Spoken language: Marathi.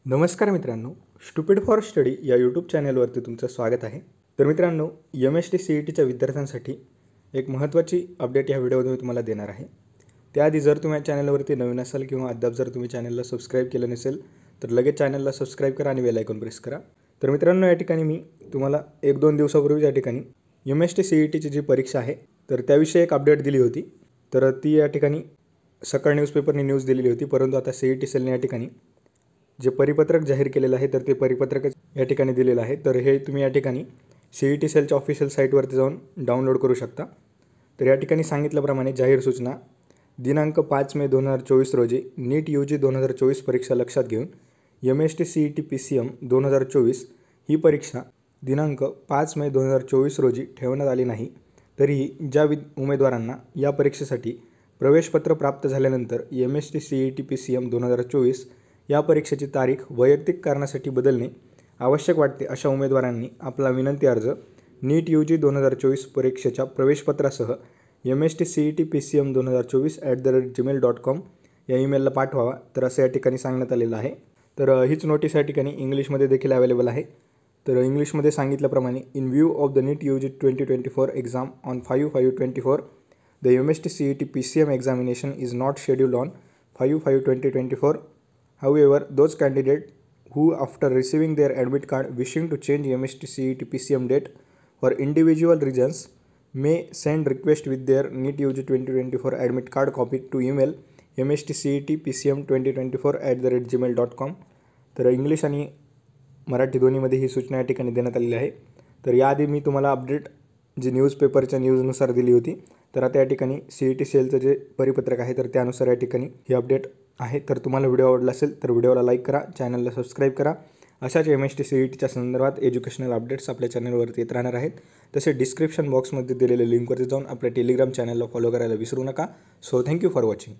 नमस्कार मित्रांनो, स्टुपिड फॉर स्टडी या यूट्यूब चॅनलवरती तुमचं स्वागत आहे। तर मित्रांनो, MST CETच्या विद्यार्थ्यांसाठी एक महत्त्वाची अपडेट या व्हिडिओमध्ये मी तुम्हाला देणार आहे। त्याआधी जर तुम्ही या चॅनलवरती नवीन असाल किंवा अद्याप जर तुम्ही चॅनलला सबस्क्राईब केलं नसेल तर लगेच चॅनलला सबस्क्राईब करा आणि बेल आयकॉन प्रेस करा। तर मित्रांनो, या ठिकाणी मी तुम्हाला 1-2 दिवसापूर्वी या ठिकाणी MST CETची जी परीक्षा आहे तर त्याविषयी एक अपडेट दिली होती। तर ती या ठिकाणी सकाळ न्यूजपेपरने न्यूज दिलेली होती, परंतु आता CET सेलने या ठिकाणी जे परिपत्रक जाहीर केलेलं आहे तर ते परिपत्रक या ठिकाणी दिलेलं आहे। तर हे तुम्ही या ठिकाणी CET सेलच्या ऑफिशियल साईटवरती जाऊन डाउनलोड करू शकता। तर या ठिकाणी सांगितल्याप्रमाणे जाहीर सूचना दिनांक 5 मे 2024 रोजी नीट UG 2024 परीक्षा लक्षात घेऊन MST CET PCM 2024 ही परीक्षा दिनांक 5 मे 2024 रोजी ठेवण्यात आली नाही। तरीही ज्या उमेदवारांना या परीक्षेसाठी प्रवेशपत्र प्राप्त झाल्यानंतर MST CET PCM 2024 या परीक्षेची तारीख वैयक्तिक कारणासाठी बदलणे आवश्यक वाटते अशा उमेदवारांनी आपला विनंती अर्ज नीट UG 2024 परीक्षेच्या प्रवेशपत्रासह MST CET PCM 2024@gmail.com या ईमेलला पाठवावा। तर असं या ठिकाणी सांगण्यात आलेलं आहे। तर हीच नोटीस या ठिकाणी इंग्लिशमध्ये देखील अवेलेबल आहे। तर इंग्लिशमध्ये सांगितल्याप्रमाणे in view of the NEET UG 2024 exam on 5/5/24 the MST CET PCM examination is not scheduled on 5/5/2024. However, those candidates who after receiving their admit card wishing to change MST CET PCM date for individual reasons may send request with their NEET UG 2024 admit card copy to email mstcetpcm2024@gmail.com। तर इंग्लिश आणि मराठी दोन्हीमध्ये ही सूचना या ठिकाणी देण्यात आलेली आहे। तर याआधी मी तुम्हाला अपडेट जी न्यूजपेपरच्या न्यूजनुसार दिली होती, तर आता या ठिकाणी CET सेलचं जे परिपत्रक आहे तर त्यानुसार या ठिकाणी ही अपडेट आहे। तर तुम्हाला व्हिडिओ आवडला असेल तर व्हिडिओला लाईक करा, चॅनलला सबस्क्राईब करा। अशाच MST CETच्या संदर्भात एज्युकेशनल अपडेट्स आपल्या चॅनलवरती येत राहणार आहेत। तसेच डिस्क्रिप्शन बॉक्समध्ये दिलेल्या लिंकवरती जाऊन आपल्या टेलिग्राम चॅनलला फॉलो करायला विसरू नका। So thank you for watching.